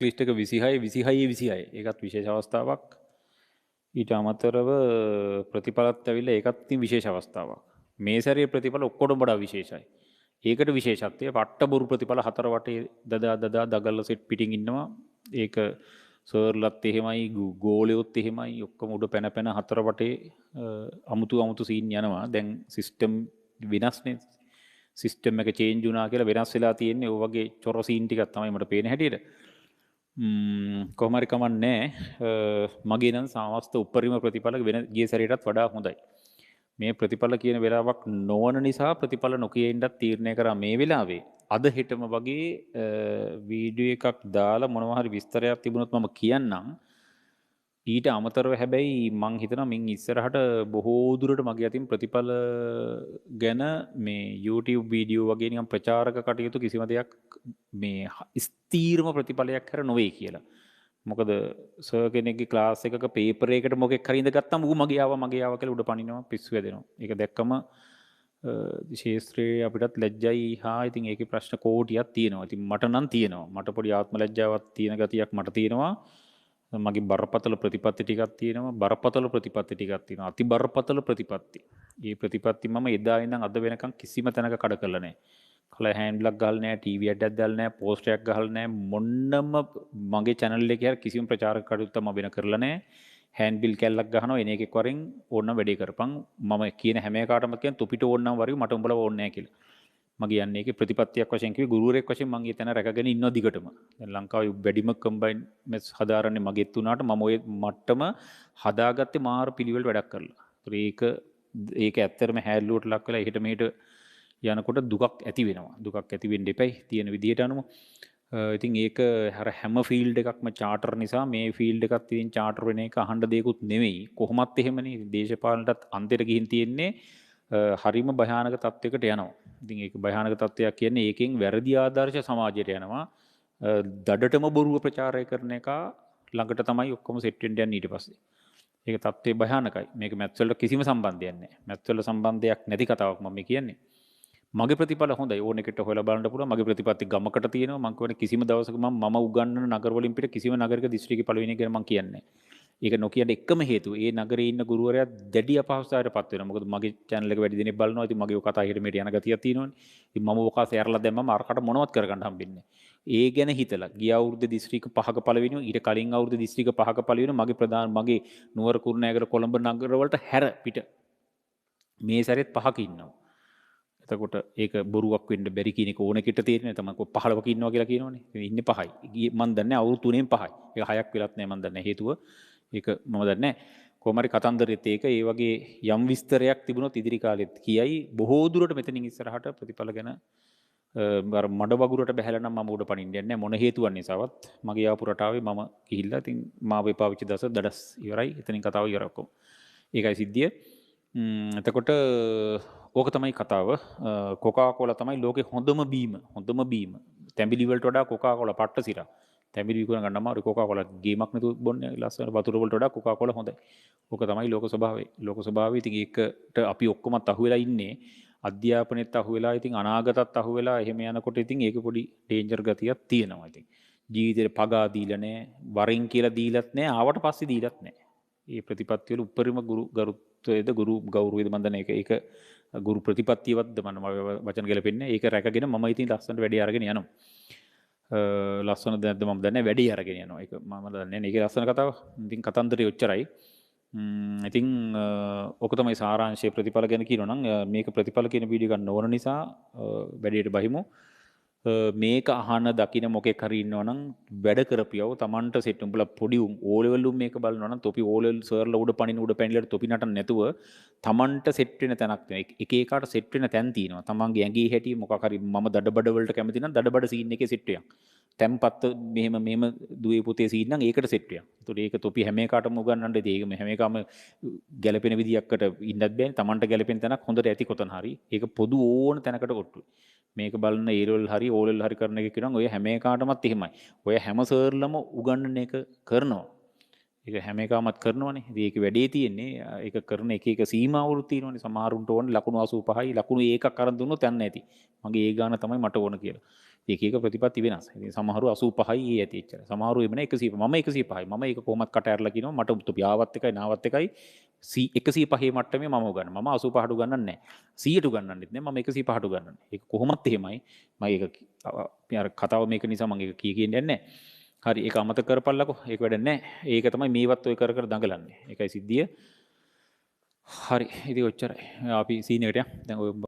චෙක්ලිස්ට් එක 26 26. ඒකත් විශේෂ අවස්ථාවක්. ඊට අමතරව ප්‍රතිඵලත් ඇවිල්ලා ඒකත් ඉතින් විශේෂ අවස්ථාවක්. මේ සැරේ ප්‍රතිඵල ඔක්කොටම වඩා විශේෂයි. ඒකට විශේෂත්වය පට්ට බොරු ප්‍රතිඵල හතර වටේ දදා දගල්ල සෙට් පිටින් ඉන්නවා. ඒක සර්ලත් එහෙමයි ගෝලයොත් එහෙමයි ඔක්කොම උඩ පැන පැන හතර වටේ අමුතු සීන් යනවා. දැන් සිස්ටම් වෙනස්නේ. සිස්ටම් එක චේන්ජ් වුණා කියලා වෙනස් වෙලා තියෙන්නේ. ඔය වගේ චොර සීන් ටිකක් තමයි මට පේන හැටියට. කොහොම හරි කමන්නේ මගේ නම් සමස්ත උපරිම ප්‍රතිඵල වෙන ගිය සැරේටත් වඩා හොඳයි. මේ ප්‍රතිඵල කියන වෙලාවක් නොවන නිසා ප්‍රතිඵල නොකිය ඉන්නත් තීරණය කරා මේ වෙලාවේ. අද හෙටම වගේ වීඩියෝ එකක් දාලා මොනවා හරි විස්තරයක් තිබුණොත් මම කියන්නම්. ඊට අමතරව හැබැයි මං හිතනවා මින් ඉස්සරහට බොහෝ දුරට මගේ අතින් ප්‍රතිඵල ගැන මේ YouTube වීඩියෝ වගේ නිකන් ප්‍රචාරක කටයුතු කිසිම දෙයක් මේ ස්ථීරම ප්‍රතිඵලයක් කර නොවේ කියලා. මොකද සර් කෙනෙක්ගේ ක්ලාස් එකක පේපර් එකකට මොකෙක් හරි ඉඳගත්තම ඌ මගේ ආවා කියලා උඩ පනිනවා පිස්සු වැදෙනවා. ඒක දැක්කම ශාස්ත්‍රයේ අපිටත් ලැජ්ජයි ඉතින් ඒකේ ප්‍රශ්න කෝටියක් තියෙනවා. ඉතින් මට නම් තියෙනවා. මට පොඩි ආත්ම ලැජ්ජාවක් තියෙන ගතියක් මට තියෙනවා. මගේ බරපතල ප්‍රතිපත්ති ටිකක් තියෙනවා. බරපතල ප්‍රතිපත්ති ටිකක් තියෙනවා. අති බරපතල ප්‍රතිපත්ති. මේ ප්‍රතිපත්ති මම එදා ඉඳන් අද වෙනකන් කිසිම තැනක කඩ කරලා නැහැ. කල හෑන්ඩ්ලක් ගහලා නැහැ, ටීවී එකක් දාලා නැහැ, පෝස්ට් එකක් ගහලා නැහැ. මොන්නම මගේ channel එකේ කිසිම ප්‍රචාරක කටයුත්තක් මම වෙන කරලා නැහැ. හෑන්ඩ් බිල් කැල්ලක් ගහනවා එන එකෙක් වරින් ඕනනම් වැඩේ කරපන්. මම කියන හැම එකකටම කියන තොපිට ඕනනම් වරින් මට උඹලා ඕනේ නැහැ කියලා. මගේ යන්නේ ඒකේ ප්‍රතිපත්තියක් වශයෙන් කිව්වේ ගුරුවරයෙක් වශයෙන් මම ඊතන රැකගෙන ඉන්නවා දිගටම. දැන් ලංකාවේ වැඩිම කම්බයින් මෙස් හදාරන්නේ මගෙත් උනාට මම ওই මට්ටම හදාගත්තේ මාර පිළිවෙල වැඩක් කරලා. ඒක ඇත්තටම හැල්ලුවට ලක් වෙලා එහෙට මෙහෙට යනකොට දුකක් ඇති වෙනවා. දුකක් ඇති වෙන්න එපයි තියෙන විදිහට අනුව. ඉතින් ඒක හැම ෆීල්ඩ් එකක්ම චාටර් නිසා මේ ෆීල්ඩ් එකත් ඉතින් චාටර් වෙන එක අහන්න දෙයක්වත් නෙවෙයි. කොහොමත් එහෙමනේ. දේශපාලනටත් අන්තයට ගිහින් තියෙන්නේ හරිම භයානක තත්වයකට යනවා. ඉතින් ඒක භයානක තත්වයක් කියන්නේ ඒකෙන් වැරදි ආදර්ශ සමාජයට යනවා. දඩටම බොරුව ප්‍රචාරය කරන එක ළඟට තමයි ඔක්කොම සෙට් වෙන්න යන්නේ ඊට පස්සේ. ඒක තත්ත්වේ භයානකයි. මේක මැත්ස් වලට කිසිම සම්බන්ධයක් නැහැ. මැත්ස් වල සම්බන්ධයක් නැති කතාවක් මම කියන්නේ. මගේ ප්‍රතිඵල හොඳයි. ඕන එකට හොයලා බලන්න පුළුවන්. මගේ ප්‍රතිපත්ති ගමකට තියෙනවා. මම කියන්නේ කිසිම දවසක මම උගන්වන නගර වලින් පිට කිසිම නගරයක දිස්ත්‍රික්කේ පළවෙනි එක ගැන මම කියන්නේ නැහැ. ඒක නොකියන එකම හේතුව ඒ නගරේ ඉන්න ගුරුවරයා දැඩි අපහසුතාවයට පත් වෙනවා. මොකද මගේ channel එක වැඩි දිනෙක බලනවා. ඉතින් මගේ කතා හිර මෙහෙට යන ගතියක් තියෙනවනේ. ඉතින් මම ඔක සෑරලා දැම්මම අරකට මොනවත් කරගන්න හම්බෙන්නේ නැහැ. ඒ ගැන හිතලා ගිය අවුරුද්ද දිස්ත්‍රික්ක 5ක පළවෙනිව ඊට කලින් අවුරුද්ද දිස්ත්‍රික්ක 5ක පළවෙනිව මගේ නුවර කුරුණෑගල කොළඹ නගර වලට හැර පිට මේ සැරේත් 5ක ඉන්නවා. එතකොට ඒක බොරුවක් වෙන්න බැරි කියන එක ඕනෙකට තේරෙන්නේ තමයි. 15ක ඉන්නවා කියලා කියනවනේ. ඉන්නේ 5යි. මම දන්නේ අවුරුදු 3න් 5යි. ඒක 6ක් වෙලත් නැහැ මම දන්නේ හේතුව. ඒක මම දන්නේ නැහැ. කොහොම හරි කතන්දරෙත් ඒක ඒ වගේ යම් විස්තරයක් තිබුණොත් ඉදිරි කාලෙත් කියයි. බොහෝ දුරට මෙතනින් ඉස්සරහට ප්‍රතිඵල ගැන අර මඩ වගුරට බහැලා නම් මම උඩ පනින්න යන්නේ නැහැ. මොන හේතුවක් නිසාවත් මගේ ආපු රටාවේ මම ගිහිල්ලා ඉතින් මාව පාවිච්චි දවස දඩස් ඉවරයි. එතනින් කතාව ඉවරයි ඔක්කොම. ඒකයි සිද්ධිය. එතකොට ඕක තමයි කතාව. කොකාකෝලා තමයි ලෝකේ හොඳම බීම. තැඹිලි වලට වඩා කොකාකෝලා පට්ට සිරා. තැඹිලි විකුණ ගන්න අමාරු. කොකාකෝලා ගේමක් නැතුව බොන්නේ ලස්සන වතුර වලට වඩා කොකාකෝලා හොඳයි. ඕක තමයි ලෝක ස්වභාවය. ලෝක ස්වභාවය ඉතින් ඒකට අපි ඔක්කොමත් අහු වෙලා ඉන්නේ. අධ්‍යාපනයේත් අහු වෙලා ඉතින් අනාගතත් අහු වෙලා එහෙම යනකොට ඉතින් ඒක පොඩි ඩේන්ජර් ගතියක් තියෙනවා ඉතින්. ජීවිතේට පගා දීලා නැහැ. වරින් කියලා දීලත් නැහැ. ආවට පස්සේ දීලත් නැහැ. මේ ප්‍රතිපත්ති වල උපරිම ගරුත්වයේද ගුරු ගෞරවයේද මන් දන්නේ ඒක ගුරු ප්‍රතිපත්තියවත්ද මම වචන ගැලපෙන්නේ. ඒක රැකගෙන මම ඉතින් ලස්සනට වැඩි අරගෙන යනවා. ලස්සන දැද්ද මම දන්නේ වැඩි අරගෙන යනවා. ඒක මම දන්නේ නැහැ. ඒකේ ලස්සන කතාව. ඉතින් කතන්දරේ ඔච්චරයි. ඉතින් ඔක තමයි සාරාංශයේ ප්‍රතිඵල ගැන කියනවා නම් මේක ප්‍රතිඵල කියන වීඩියෝ ගන්න ඕන නිසා වැඩේට බහිමු. මේක අහන දකින මොකෙක් හරි ඉන්නවා නම් වැඩ කරපියව Tamanට සෙට් උඹලා පොඩි ඕ ලෙවල් උන් මේක බලනවා නම් තොපි ඕ ලෙවල් සර්ලා උඩ පනින උඩ පැනිලට තොපි නටන්න නැතුව Tamanට සෙට් වෙන තැනක් තියෙනවා. එක එකාට සෙට් වෙන තැන් තියෙනවා. Tamanගේ ඇඟේ හැටි මොකක් හරි මම දඩබඩ වලට කැමති නම් දඩබඩ සීන් එකේ සෙට් වෙනවා. තැම්පත් මෙහෙම දුවේ පුතේ සීන් නම් ඒකට සෙට් වෙනවා. ඒතකොට ඒක තොපි හැම එකකටම උගන්වන්න දෙයි. ඒක හැම එකම ගැලපෙන විදියකට ඉන්නත් බෑනේ. Tamanට ගැලපෙන තැනක් හොඳට ඇති කොතන හරි. ඒක පොදු ඕන තැනකට කොට්ටුයි. මේක බලන ඒරවල හරි ඕලෙල් හරි කරන එක කියනවා ඔය හැම එකකටමත් එහෙමයි. ඔය හැම සර්ලම උගන්වන එක කරනවා. ඒක හැම එකමත් කරනවනේ. ඉතින් ඒක වැඩේ තියෙන්නේ ඒක කරන එක සීමාවලු තියෙනවනේ. සමහරුන්ට ඕනේ ලකුණු 85යි ලකුණු 1ක් අරන් දුන්නොත් යන්නේ නැති. මගේ ඒ ගාන තමයි මට ඕන කියලා. එක එක ප්‍රතිපත්ති වෙනස්. ඉතින් සමහරු 85යි ඒ ඇති එච්චර. සමහරු එමන 100 මම 105යි. මම ඒක කොහොමත් කට ඇරලා කියනවා මට උත්පියාවත් එකයි නාවත් එකයි 105 මට්ටමේ මම උගන්වනවා. මම 85ට උගන්වන්නේ නැහැ. 100ට උගන්වන්නෙත් නැහැ. මම 105ට උගන්වන්නේ. ඒක කොහොමත් එහෙමයි. මම ඒක අර කතාව මේක නිසා මම ඒක කියන්නේ නැහැ. හරි ඒක අමතක කරපල්ලකෝ. ඒක වැඩක් නැහැ. ඒක තමයි මේවත් ඔය කර කර දඟලන්නේ. ඒකයි සිද්ධිය. හරි ඉතින් ඔච්චරයි. අපි සීන් එකට යමු. දැන් ඔය